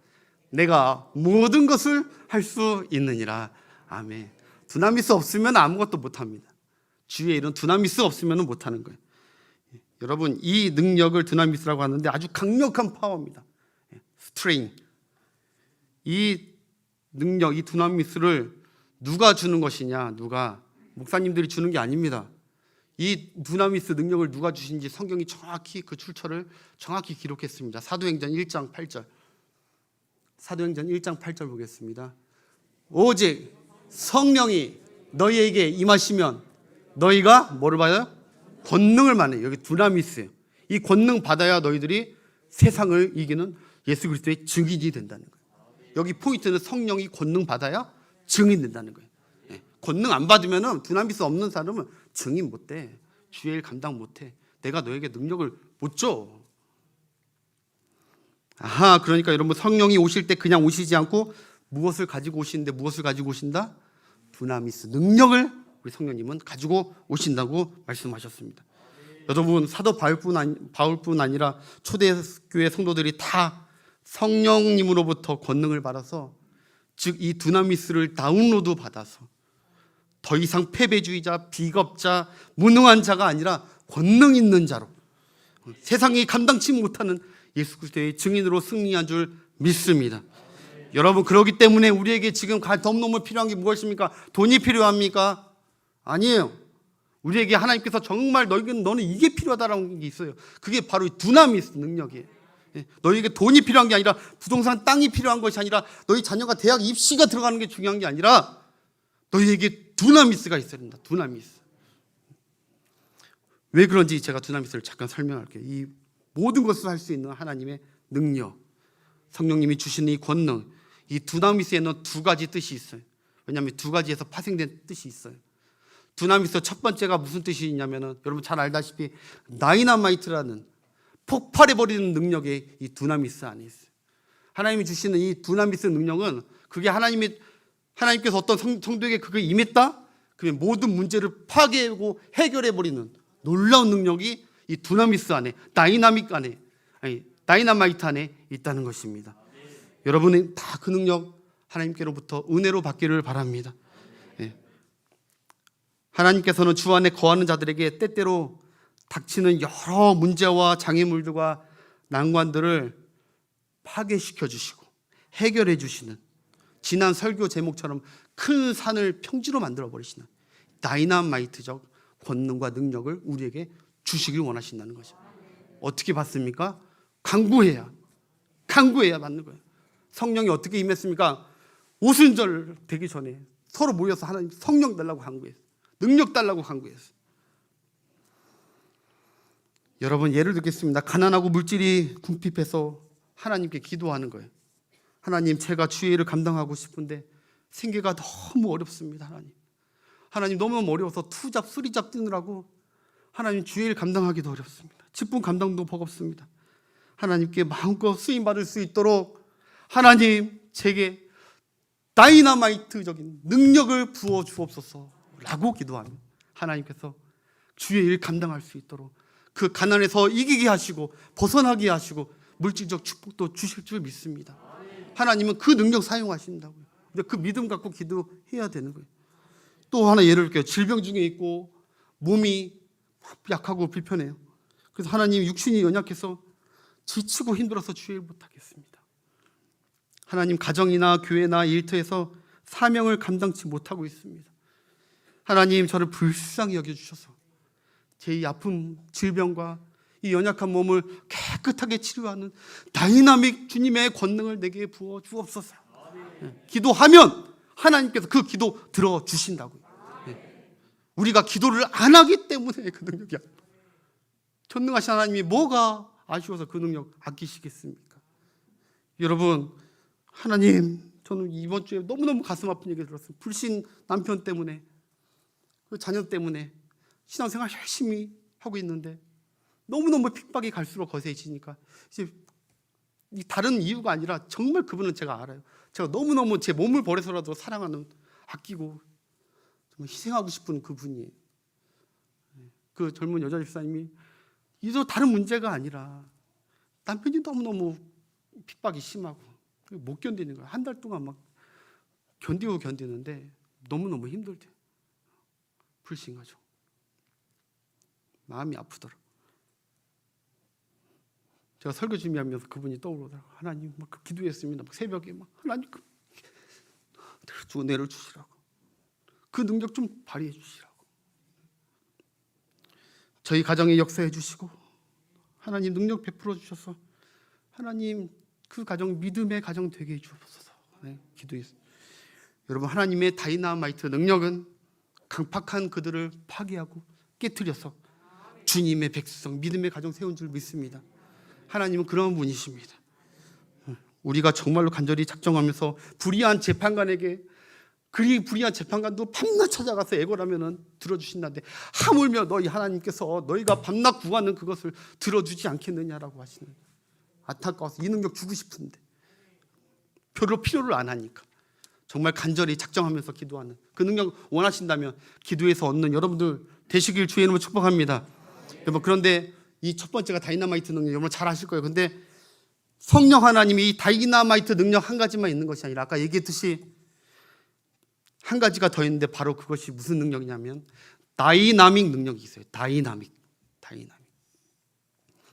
내가 모든 것을 할 수 있느니라. 아멘. 두나미스 없으면 아무것도 못합니다. 주의 일은 두나미스 없으면 못하는 거예요. 여러분, 이 능력을 두나미스라고 하는데 아주 강력한 파워입니다. 스트레인. 이 능력, 이 두나미스를 누가 주는 것이냐? 누가? 목사님들이 주는 게 아닙니다. 이 두나미스 능력을 누가 주신지 성경이 정확히 그 출처를 정확히 기록했습니다. 사도행전 1장 8절. 사도행전 1장 8절 보겠습니다. 오직 성령이 너희에게 임하시면 너희가 뭐를 받아요? 권능을 받는. 여기 두나미스예요. 이 권능 받아야 너희들이 세상을 이기는 예수 그리스도의 증인이 된다는 거예요. 여기 포인트는 성령이 권능 받아야 증인 된다는 거예요. 권능 안 받으면 두나미스 없는 사람은 증인 못 돼. 주의 일 감당 못 해. 내가 너에게 능력을 못 줘. 그러니까 여러분, 성령이 오실 때 그냥 오시지 않고 무엇을 가지고 오시는데 무엇을 가지고 오신다? 두나미스, 능력을 우리 성령님은 가지고 오신다고 말씀하셨습니다. 여러분, 사도 바울뿐 아니라 초대교회 성도들이 다 성령님으로부터 권능을 받아서, 즉 이 두나미스를 다운로드 받아서 더 이상 패배주의자, 비겁자, 무능한 자가 아니라 권능 있는 자로 세상이 감당치 못하는 예수 그리스도의 증인으로 승리한 줄 믿습니다. 여러분, 그렇기 때문에 우리에게 지금 너무너무 필요한 게 무엇입니까? 돈이 필요합니까? 아니에요. 우리에게 하나님께서 정말 너는 이게 필요하다라는 게 있어요. 그게 바로 두나미스 능력이에요. 너희에게 돈이 필요한 게 아니라 부동산 땅이 필요한 것이 아니라 너희 자녀가 대학 입시가 들어가는 게 중요한 게 아니라 너희에게 두나미스가 있어야 된다. 두나미스. 왜 그런지 제가 두나미스를 잠깐 설명할게요. 이 모든 것을 할 수 있는 하나님의 능력, 성령님이 주시는 이 권능, 이 두나미스에는 두 가지 뜻이 있어요. 왜냐하면 두 가지에서 파생된 뜻이 있어요. 두나미스 첫 번째가 무슨 뜻이 있냐면은 여러분 잘 알다시피 다이나마이트라는 폭발해버리는 능력이 이 두나미스 안에 있어요. 하나님이 주시는 이 두나미스 능력은 그게 하나님께서 어떤 성도에게 그게 임했다? 그러면 모든 문제를 파괴하고 해결해버리는 놀라운 능력이 이 두나미스 안에, 다이나마이트 안에 있다는 것입니다. 여러분은 다 그 능력 하나님께로부터 은혜로 받기를 바랍니다. 하나님께서는 주 안에 거하는 자들에게 때때로 닥치는 여러 문제와 장애물들과 난관들을 파괴시켜 주시고 해결해 주시는, 지난 설교 제목처럼 큰 산을 평지로 만들어 버리시는 다이나마이트적 권능과 능력을 우리에게 주시길 원하신다는 거죠. 어떻게 받습니까? 간구해야 받는 거예요. 성령이 어떻게 임했습니까? 오순절 되기 전에 서로 모여서 하나님 성령 달라고 간구했어요. 능력 달라고 간구했어요. 여러분, 예를 들겠습니다. 가난하고 물질이 궁핍해서 하나님께 기도하는 거예요. 하나님, 제가 주의 일을 감당하고 싶은데 생계가 너무 어렵습니다. 하나님 너무너무 어려워서 투잡, 쓰리잡 뛰느라고 하나님 주의 일 감당하기도 어렵습니다. 직분 감당도 버겁습니다. 하나님께 마음껏 쓰임 받을 수 있도록 하나님 제게 다이나마이트적인 능력을 부어 주옵소서라고 기도하면 하나님께서 주의 일 감당할 수 있도록 그 가난에서 이기게 하시고 벗어나게 하시고 물질적 축복도 주실 줄 믿습니다. 하나님은 그 능력 사용하신다고요. 근데 그 믿음 갖고 기도해야 되는 거예요. 또 하나 예를 들게요. 질병 중에 있고 몸이 약하고 불편해요. 그래서 하나님 육신이 연약해서 지치고 힘들어서 주의 일 못하겠습니다. 하나님 가정이나 교회나 일터에서 사명을 감당치 못하고 있습니다. 하나님 저를 불쌍히 여겨주셔서 제 이 아픔, 질병과 이 연약한 몸을 깨끗하게 치료하는 다이나믹 주님의 권능을 내게 부어 주옵소서. 기도하면 하나님께서 그 기도 들어주신다고요. 우리가 기도를 안 하기 때문에 그 능력이 전능하신 하나님이 뭐가 아쉬워서 그 능력 아끼시겠습니까? 여러분, 하나님, 저는 이번 주에 너무너무 가슴 아픈 얘기 들었어요. 불신 남편 때문에, 그 자녀 때문에 신앙생활 열심히 하고 있는데 너무너무 핍박이 갈수록 거세지니까 이제 다른 이유가 아니라 정말 그분은 제가 알아요. 제가 너무너무 제 몸을 버려서라도 사랑하는, 아끼고 정말 희생하고 싶은 그분이에요. 그 젊은 여자 집사님이 이도 다른 문제가 아니라 남편이 너무너무 핍박이 심하고 못 견디는 거예요. 한 달 동안 막 견디는데 너무너무 힘들대요. 불신하죠. 마음이 아프더라고요. 제가 설교 준비하면서 그분이 떠오르더라고요. 하나님 막 기도했습니다. 막 새벽에 막 하나님 은혜를 주시라고, 그 능력 좀 발휘해 주시라고, 저희 가정에 역사해 주시고 하나님 능력 베풀어 주셔서 하나님 그 가정 믿음의 가정 되게 해 주옵소서. 기도했습니다. 여러분, 하나님의 다이나마이트 능력은 강팍한 그들을 파괴하고 깨트려서 주님의 백성, 믿음의 가정 세운 줄 믿습니다. 하나님은 그런 분이십니다. 우리가 정말로 간절히 작정하면서 불의한 재판관에게, 그 불의한 재판관도 밤낮 찾아가서 애걸하면은 들어주신다는데 하물며 너희 하나님께서 너희가 밤낮 구하는 그것을 들어주지 않겠느냐라고 하시는, 안타까워서 이 능력 주고 싶은데 별로 필요를 안 하니까 정말 간절히 작정하면서 기도하는 그 능력 원하신다면 기도에서 얻는 여러분들 되시길 주의 이름으로 축복합니다. 여러분, 그런데 이 첫 번째가 다이나마이트 능력, 여러분 잘 아실 거예요. 근데 성령 하나님이 이 다이나마이트 능력 한 가지만 있는 것이 아니라 아까 얘기했듯이 한 가지가 더 있는데 바로 그것이 무슨 능력이냐면 다이나믹 능력이 있어요. 다이나믹.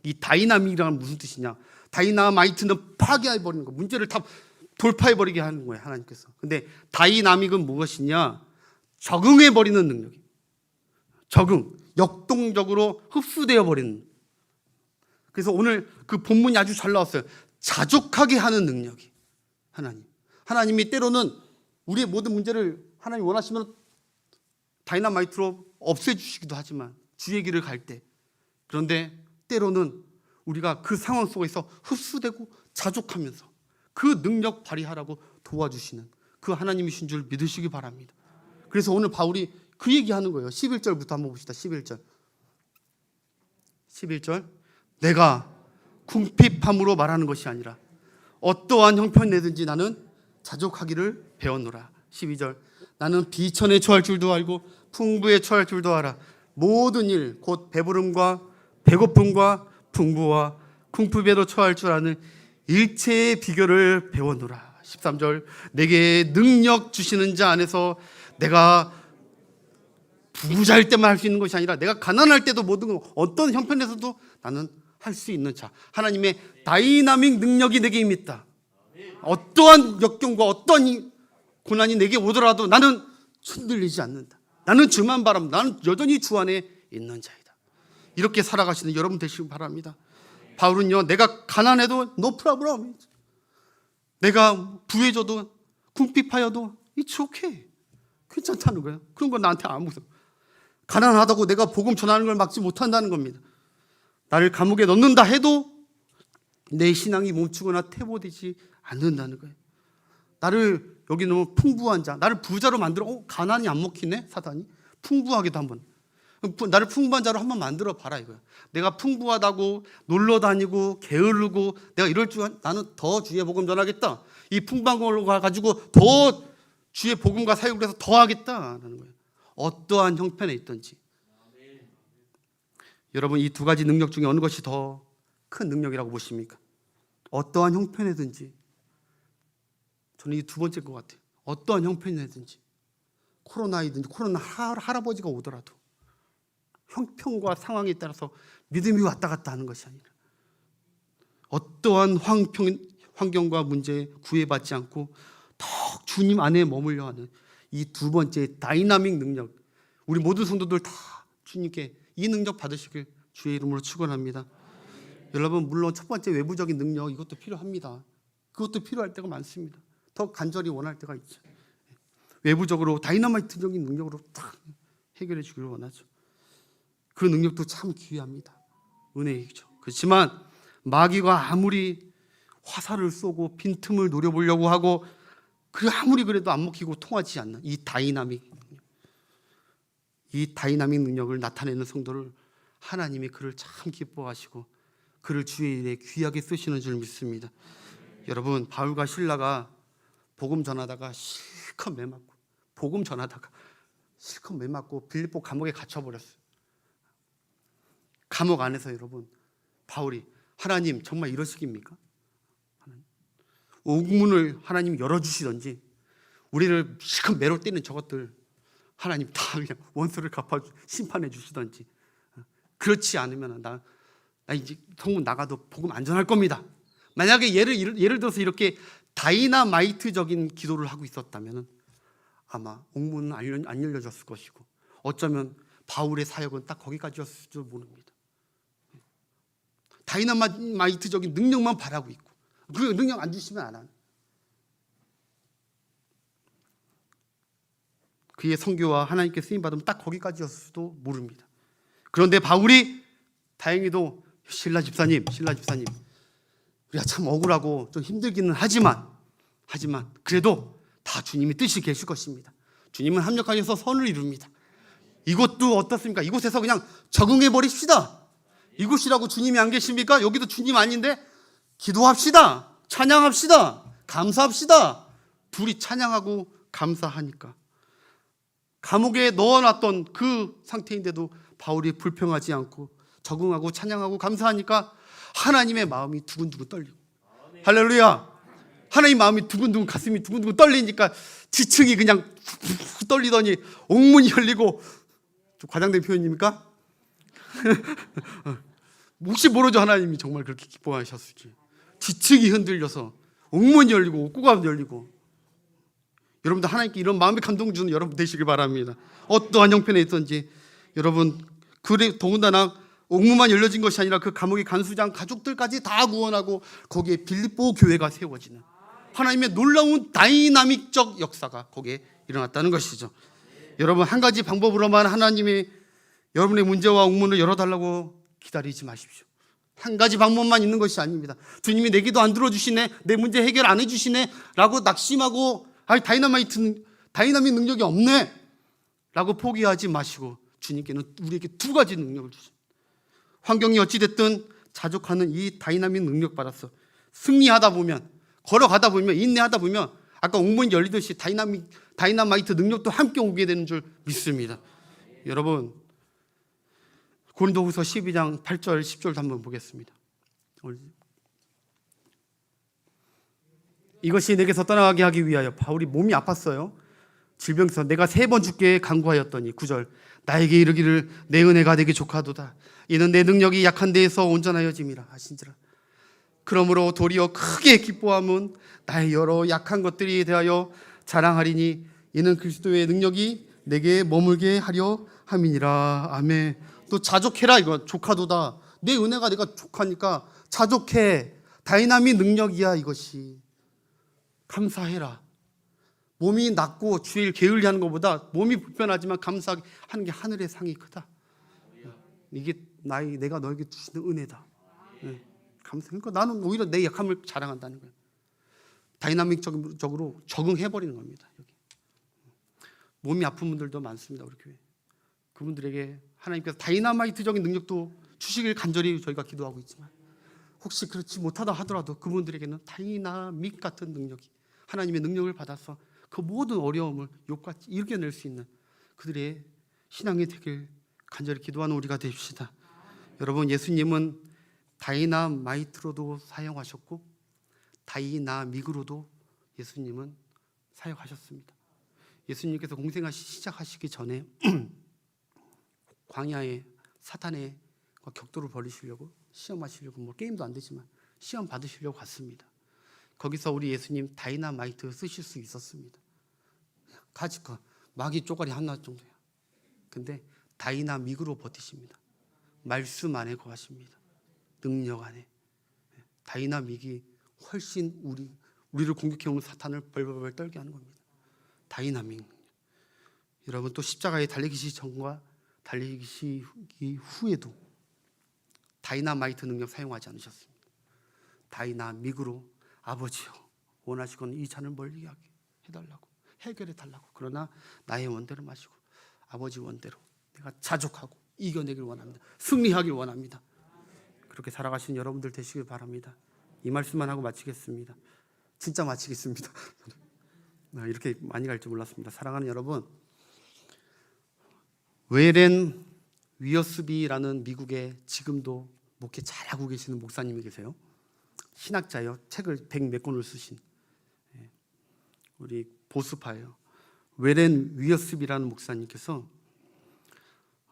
이 다이나믹이란 무슨 뜻이냐? 다이나마이트는 파괴해버리는 거, 문제를 다 돌파해버리게 하는 거예요, 하나님께서. 근데 다이나믹은 무엇이냐? 적응해버리는 능력이에요. 적응, 역동적으로 흡수되어 버리는. 그래서 오늘 그 본문이 아주 잘 나왔어요. 자족하게 하는 능력이 하나님이 때로는 우리의 모든 문제를 하나님 원하시면 다이너마이트로 없애주시기도 하지만 주의 길을 갈 때, 그런데 때로는 우리가 그 상황 속에서 흡수되고 자족하면서 그 능력 발휘하라고 도와주시는 그 하나님이신 줄 믿으시기 바랍니다. 그래서 오늘 바울이 그 얘기하는 거예요. 11절부터 한번 봅시다. 11절 내가 궁핍함으로 말하는 것이 아니라 어떠한 형편내든지 나는 자족하기를 배웠노라. 12절 나는 비천에 처할 줄도 알고 풍부에 처할 줄도 알아. 모든 일 곧 배부름과 배고픔과 풍부와 궁핍에도 처할 줄 아는 일체의 비결을 배웠노라. 13절 내게 능력 주시는 자 안에서 내가 부자일 때만 할 수 있는 것이 아니라 내가 가난할 때도 모든 어떤 형편에서도 나는 할 수 있는 자, 하나님의 다이나믹 능력이 내게 임했다. 어떠한 역경과 어떠한 고난이 내게 오더라도 나는 흔들리지 않는다. 나는 주만 바랍니다. 나는 여전히 주 안에 있는 자이다. 이렇게 살아가시는 여러분 되시기 바랍니다. 바울은요, 내가 가난해도 no problem, 내가 부해져도 궁핍하여도 it's okay, 괜찮다는 거예요. 그런 건 나한테 아무 무슨 가난하다고 내가 복음 전하는 걸 막지 못한다는 겁니다. 나를 감옥에 넣는다 해도 내 신앙이 멈추거나 퇴보되지 않는다는 거예요. 나를 여기 너무 풍부한 자, 나를 부자로 만들어. 가난이 안 먹히네 사단이. 풍부하게도 한번, 나를 풍부한 자로 한번 만들어 봐라 이거야. 내가 풍부하다고 놀러 다니고 게으르고 내가 이럴 줄, 나는 더 주의 복음 전하겠다. 이 풍부한 걸로 가지고 더 주의 복음과 사역을 해서 더 하겠다라는 거예요. 어떠한 형편에 있든지. 여러분, 이 두 가지 능력 중에 어느 것이 더 큰 능력이라고 보십니까? 어떠한 형편이든지. 저는 이 두 번째일 것 같아요. 어떠한 형편이든지, 코로나이든지 코로나 할아버지가 오더라도 형편과 상황에 따라서 믿음이 왔다 갔다 하는 것이 아니라 어떠한 환경과 문제에 구애받지 않고 더 주님 안에 머물려 하는 이 두 번째 다이나믹 능력, 우리 모든 성도들 다 주님께 이 능력 받으시길 주의 이름으로 축원합니다. 여러분, 물론 첫 번째 외부적인 능력, 이것도 필요합니다. 그것도 필요할 때가 많습니다. 더 간절히 원할 때가 있죠. 외부적으로 다이너마이트적인 능력으로 딱 해결해 주기를 원하죠. 그 능력도 참 귀합니다. 은혜이죠. 그렇지만 마귀가 아무리 화살을 쏘고 빈틈을 노려보려고 하고 아무리 그래도 안 먹히고 통하지 않는 이 다이나믹 능력, 이 다이나믹 능력을 나타내는 성도를 하나님이 그를 참 기뻐하시고 그를 주의 일에 귀하게 쓰시는 줄 믿습니다. 여러분, 바울과 실라가 복음 전하다가 실컷 매맞고, 복음 전하다가 실컷 매맞고 빌립보 감옥에 갇혀버렸어요. 감옥 안에서 여러분, 바울이 하나님 정말 이러시깁니까? 옥문을 하나님 열어주시던지 우리를 실컷 매로 때리는 저것들 하나님 다 그냥 원수를 갚아 심판해 주시던지, 그렇지 않으면 나 이제 성문 나가도 복음 안 전할 겁니다. 만약에 예를 들어서 이렇게 다이나마이트적인 기도를 하고 있었다면 아마 옥문은 안 열려졌을 것이고 어쩌면 바울의 사역은 딱 거기까지였을 줄 모릅니다. 다이나마이트적인 능력만 바라고 있고 그 능력 안 주시면 안 하는, 그의 선교와 하나님께 쓰임받으면 딱 거기까지였을지도 모릅니다. 그런데 바울이 다행히도 신라 집사님 우리가 참 억울하고 좀 힘들기는 하지만 그래도 다 주님이 뜻이 계실 것입니다. 주님은 합력하셔서 선을 이룹니다. 이것도 어떻습니까? 이곳에서 그냥 적응해 버립시다. 이곳이라고 주님이 안 계십니까? 여기도 주님 아닌데 기도합시다. 찬양합시다. 감사합시다. 둘이 찬양하고 감사하니까 감옥에 넣어놨던 그 상태인데도 바울이 불평하지 않고 적응하고 찬양하고 감사하니까 하나님의 마음이 두근두근 떨리고, 할렐루야, 하나님 마음이 두근두근, 가슴이 두근두근 떨리니까 지층이 그냥 떨리더니 옥문이 열리고, 좀 과장된 표현입니까? 혹시 모르죠, 하나님이 정말 그렇게 기뻐하셨을지. 지층이 흔들려서 옥문이 열리고 옥구가 열리고. 여러분들 하나님께 이런 마음의 감동 주는 여러분 되시길 바랍니다. 어떠한 형편에 있든지. 여러분, 그래 더군다나 옥문만 열려진 것이 아니라 그 감옥의 간수장 가족들까지 다 구원하고 거기에 빌립보 교회가 세워지는 하나님의 놀라운 다이나믹적 역사가 거기에 일어났다는 것이죠. 여러분, 한 가지 방법으로만 하나님이 여러분의 문제와 옥문을 열어달라고 기다리지 마십시오. 한 가지 방법만 있는 것이 아닙니다. 주님이 내 기도 안 들어주시네, 내 문제 해결 안 해주시네 라고 낙심하고 다이나믹 능력이 없네 라고 포기하지 마시고 주님께는 우리에게 두 가지 능력을 주십니다. 환경이 어찌됐든 자족하는 이 다이나믹 능력 받아서 승리하다 보면, 걸어가다 보면, 인내하다 보면 아까 옥문이 열리듯이 다이나마이트 능력도 함께 오게 되는 줄 믿습니다. 여러분, 고린도후서 12장 8절 10절도 한번 보겠습니다. 이것이 내게서 떠나가게 하기 위하여 바울이 몸이 아팠어요. 질병에서 내가 3번 주께 간구하였더니 9절 나에게 이르기를 내 은혜가 내게 족하도다. 이는 내 능력이 약한 데에서 온전하여짐이라 하신지라. 그러므로 도리어 크게 기뻐함은 나의 여러 약한 것들이 대하여 자랑하리니 이는 그리스도의 능력이 내게 머물게 하려 함이니라. 아멘. 또 자족해라, 이거 족하도다. 내 은혜가 내가 족하니까 자족해. 다이나믹 능력이야 이것이. 감사해라. 몸이 낫고 주일 게을리하는 것보다 몸이 불편하지만 감사하는 게 하늘의 상이 크다. 이게 내가 너에게 주시는 은혜다. 네. 그러니까 나는 오히려 내 약함을 자랑한다는 거예요. 다이나믹적으로 적응해버리는 겁니다. 여기. 몸이 아픈 분들도 많습니다. 우리 교회. 그분들에게 하나님께서 다이나마이트적인 능력도 주시길 간절히 저희가 기도하고 있지만 혹시 그렇지 못하다 하더라도 그분들에게는 다이나믹 같은 능력이, 하나님의 능력을 받아서 그 모든 어려움을 욕같이 이겨낼 수 있는 그들의 신앙이 되길 간절히 기도하는 우리가 됩시다. 여러분, 예수님은 다이나마이트로도 사용하셨고 다이나믹으로도 예수님은 사용하셨습니다. 예수님께서 공생을 시작하시기 전에 광야에 사탄의 격돌을 벌이시려고 시험하시려고 게임도 안 되지만 시험 받으시려고 갔습니다. 거기서 우리 예수님 다이나마이트 쓰실 수 있었습니다. 가지껏 마귀 쪼가리 하나 정도야. 근데 다이나믹으로 버티십니다. 말씀 안에 거하십니다. 능력 안에. 다이나믹이 훨씬 우리를 공격해오는 사탄을 벌벌벌 떨게 하는 겁니다. 다이나믹. 여러분, 또 십자가에 달리기 전과 달리기 후에도 다이나마이트 능력 사용하지 않으셨습니다. 다이나믹으로 아버지요, 원하시거든 이 잔을 멀리 하게 해달라고, 해결해 달라고. 그러나 나의 원대로 마시고 아버지 원대로 내가 자족하고 이겨내길 원합니다. 승리하길 원합니다. 그렇게 살아가시는 여러분들 되시길 바랍니다. 이 말씀만 하고 마치겠습니다. 진짜 마치겠습니다. 이렇게 많이 갈 줄 몰랐습니다. 사랑하는 여러분, 웨렌 위어스비라는 미국에 지금도 목회 잘하고 계시는 목사님이 계세요. 신학자예요. 책을 100몇 권을 쓰신 우리 보수파예요. 웨렌 위어스비라는 목사님께서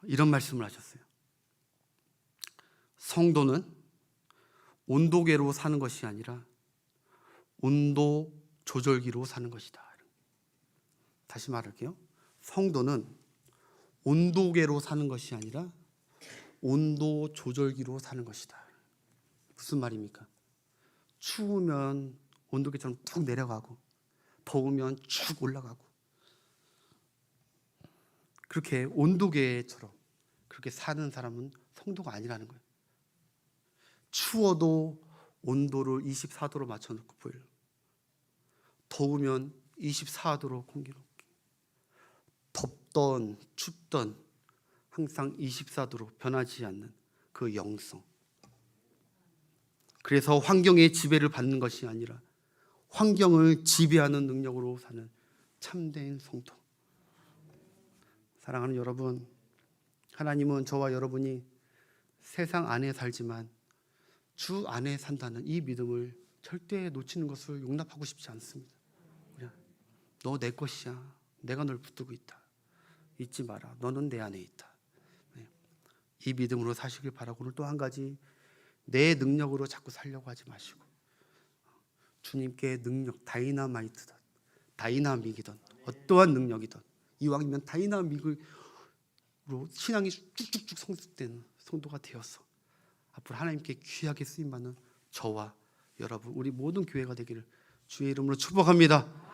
이런 말씀을 하셨어요. 성도는 온도계로 사는 것이 아니라 온도 조절기로 사는 것이다. 다시 말할게요. 성도는 온도계로 사는 것이 아니라 온도 조절기로 사는 것이다. 무슨 말입니까? 추우면 온도계처럼 툭 내려가고 더우면 쭉 올라가고, 그렇게 온도계처럼 그렇게 사는 사람은 성도가 아니라는 거예요. 추워도 온도를 24도로 맞춰놓고 보일러, 더우면 24도로 공기로, 덥던 춥던 항상 24도로 변하지 않는 그 영성. 그래서 환경의 지배를 받는 것이 아니라 환경을 지배하는 능력으로 사는 참된 성도. 사랑하는 여러분, 하나님은 저와 여러분이 세상 안에 살지만 주 안에 산다는 이 믿음을 절대 놓치는 것을 용납하고 싶지 않습니다. 너 내 것이야. 내가 널 붙들고 있다. 잊지 마라. 너는 내 안에 있다. 이 믿음으로 사시길 바라고, 오늘 또 한 가지, 내 능력으로 자꾸 살려고 하지 마시고 주님께 능력, 다이나마이트든 다이나믹이든 어떠한 능력이든 이왕이면 다이나믹으로 신앙이 쭉쭉쭉 성숙되는 성도가 되어서 앞으로 하나님께 귀하게 쓰임받는 저와 여러분, 우리 모든 교회가 되기를 주의 이름으로 축복합니다.